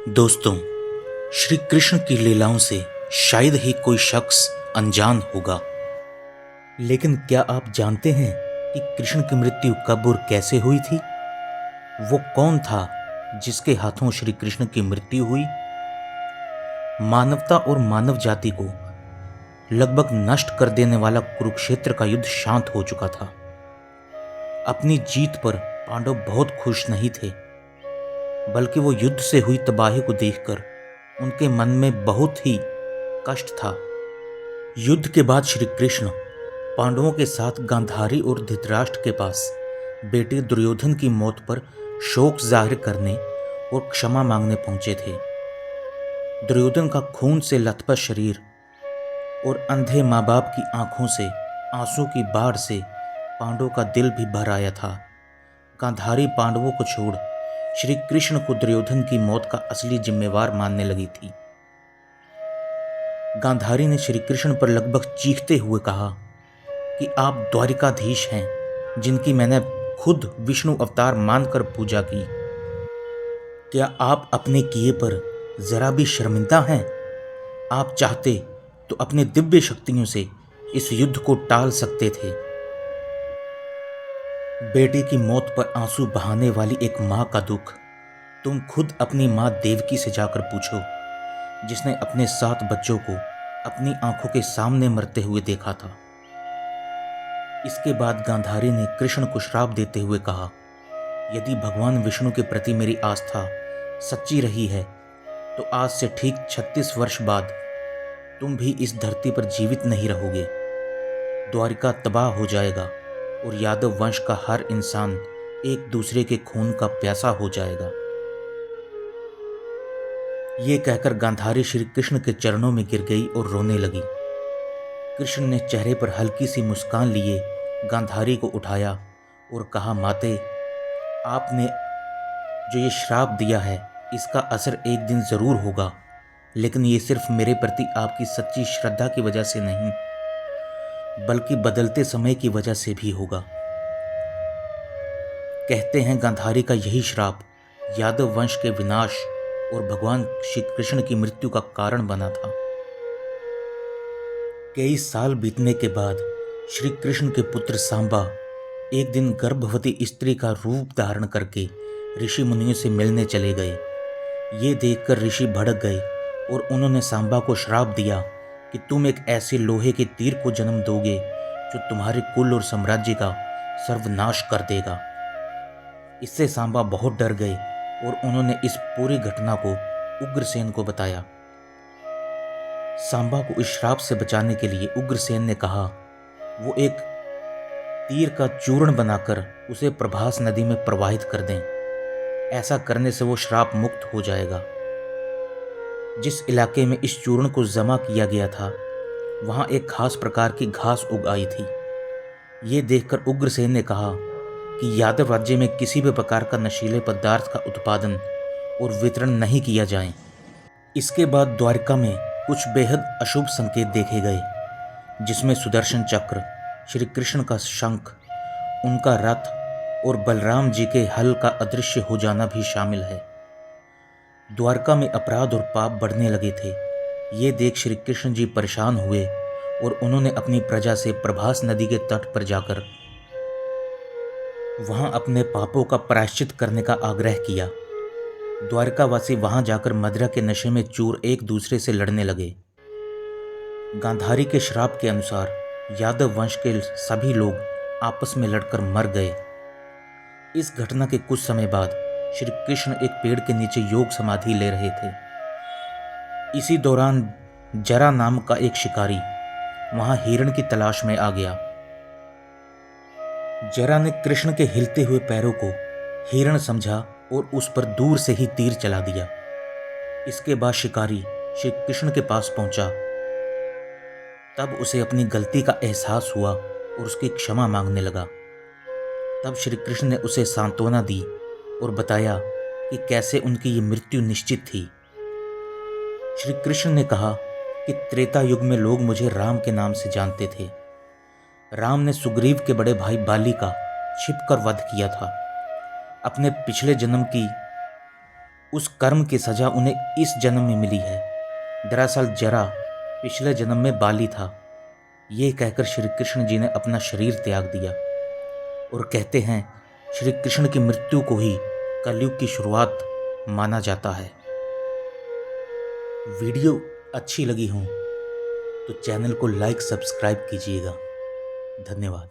दोस्तों, श्री कृष्ण की लीलाओं से शायद ही कोई शख्स अनजान होगा। लेकिन क्या आप जानते हैं कि कृष्ण की मृत्यु कब और कैसे हुई थी? वो कौन था जिसके हाथों श्री कृष्ण की मृत्यु हुई? मानवता और मानव जाति को लगभग नष्ट कर देने वाला कुरुक्षेत्र का युद्ध शांत हो चुका था। अपनी जीत पर पांडव बहुत खुश नहीं थे, बल्कि वो युद्ध से हुई तबाही को देखकर उनके मन में बहुत ही कष्ट था। युद्ध के बाद श्री कृष्ण पांडवों के साथ गांधारी और धृतराष्ट्र के पास बेटे दुर्योधन की मौत पर शोक जाहिर करने और क्षमा मांगने पहुंचे थे। दुर्योधन का खून से लथपथ शरीर और अंधे माँ बाप की आंखों से आंसू की बाढ़ से पांडवों का दिल भी भर आया था। गांधारी पांडवों को छोड़ श्री कृष्ण को दुर्योधन की मौत का असली जिम्मेवार मानने लगी थी। गांधारी ने श्री कृष्ण पर लगभग चीखते हुए कहा कि आप द्वारिकाधीश हैं, जिनकी मैंने खुद विष्णु अवतार मानकर पूजा की। क्या आप अपने किए पर जरा भी शर्मिंदा हैं? आप चाहते तो अपने दिव्य शक्तियों से इस युद्ध को टाल सकते थे। बेटे की मौत पर आंसू बहाने वाली एक माँ का दुख तुम खुद अपनी माँ देवकी से जाकर पूछो, जिसने अपने 7 बच्चों को अपनी आंखों के सामने मरते हुए देखा था। इसके बाद गांधारी ने कृष्ण को श्राप देते हुए कहा, यदि भगवान विष्णु के प्रति मेरी आस्था सच्ची रही है तो आज से ठीक 36 वर्ष बाद तुम भी इस धरती पर जीवित नहीं रहोगे। द्वारिका तबाह हो जाएगा और यादव वंश का हर इंसान एक दूसरे के खून का प्यासा हो जाएगा। ये कहकर गांधारी श्री कृष्ण के चरणों में गिर गई और रोने लगी। कृष्ण ने चेहरे पर हल्की सी मुस्कान लिए गांधारी को उठाया और कहा, माते, आपने जो ये श्राप दिया है इसका असर एक दिन ज़रूर होगा, लेकिन ये सिर्फ मेरे प्रति आपकी सच्ची श्रद्धा की वजह से नहीं, बल्कि बदलते समय की वजह से भी होगा। कहते हैं गांधारी का यही श्राप यादव वंश के विनाश और भगवान श्री कृष्ण की मृत्यु का कारण बना था। कई साल बीतने के बाद श्री कृष्ण के पुत्र सांबा एक दिन गर्भवती स्त्री का रूप धारण करके ऋषि मुनियों से मिलने चले गए। ये देखकर ऋषि भड़क गए और उन्होंने सांबा को श्राप दिया कि तुम एक ऐसे लोहे के तीर को जन्म दोगे जो तुम्हारे कुल और साम्राज्य का सर्वनाश कर देगा। इससे सांबा बहुत डर गए और उन्होंने इस पूरी घटना को उग्रसेन को बताया। सांबा को इस श्राप से बचाने के लिए उग्रसेन ने कहा वो एक तीर का चूर्ण बनाकर उसे प्रभास नदी में प्रवाहित कर दें। ऐसा करने से वो श्राप मुक्त हो जाएगा। जिस इलाके में इस चूर्ण को जमा किया गया था वहां एक खास प्रकार की घास उग आई थी। ये देखकर उग्रसेन ने कहा कि यादव राज्य में किसी भी प्रकार का नशीले पदार्थ का उत्पादन और वितरण नहीं किया जाए। इसके बाद द्वारिका में कुछ बेहद अशुभ संकेत देखे गए, जिसमें सुदर्शन चक्र, श्री कृष्ण का शंख, उनका रथ और बलराम जी के हल का अदृश्य हो जाना भी शामिल है। द्वारका में अपराध और पाप बढ़ने लगे थे। ये देख श्री कृष्ण जी परेशान हुए और उन्होंने अपनी प्रजा से प्रभास नदी के तट पर जाकर वहां अपने पापों का प्रायश्चित करने का आग्रह किया। द्वारकावासी वहां जाकर मदिरा के नशे में चूर एक दूसरे से लड़ने लगे। गांधारी के श्राप के अनुसार यादव वंश के सभी लोग आपस में लड़कर मर गए। इस घटना के कुछ समय बाद श्री कृष्ण एक पेड़ के नीचे योग समाधि ले रहे थे। इसी दौरान जरा नाम का एक शिकारी वहां हिरण की तलाश में आ गया। जरा ने कृष्ण के हिलते हुए पैरों को हिरण समझा और उस पर दूर से ही तीर चला दिया। इसके बाद शिकारी श्री कृष्ण के पास पहुंचा। तब उसे अपनी गलती का एहसास हुआ और उसकी क्षमा मांगने लगा। तब श्री कृष्ण ने उसे सांत्वना दी और बताया कि कैसे उनकी ये मृत्यु निश्चित थी। श्री कृष्ण ने कहा कि त्रेता युग में लोग मुझे राम के नाम से जानते थे। राम ने सुग्रीव के बड़े भाई बाली का छिपकर वध किया था। अपने पिछले जन्म की उस कर्म की सजा उन्हें इस जन्म में मिली है। दरअसल जरा पिछले जन्म में बाली था। ये कहकर श्री कृष्ण जी ने अपना शरीर त्याग दिया और कहते हैं श्री कृष्ण की मृत्यु को ही कलयुग की शुरुआत माना जाता है। वीडियो अच्छी लगी हो तो चैनल को लाइक सब्सक्राइब कीजिएगा। धन्यवाद।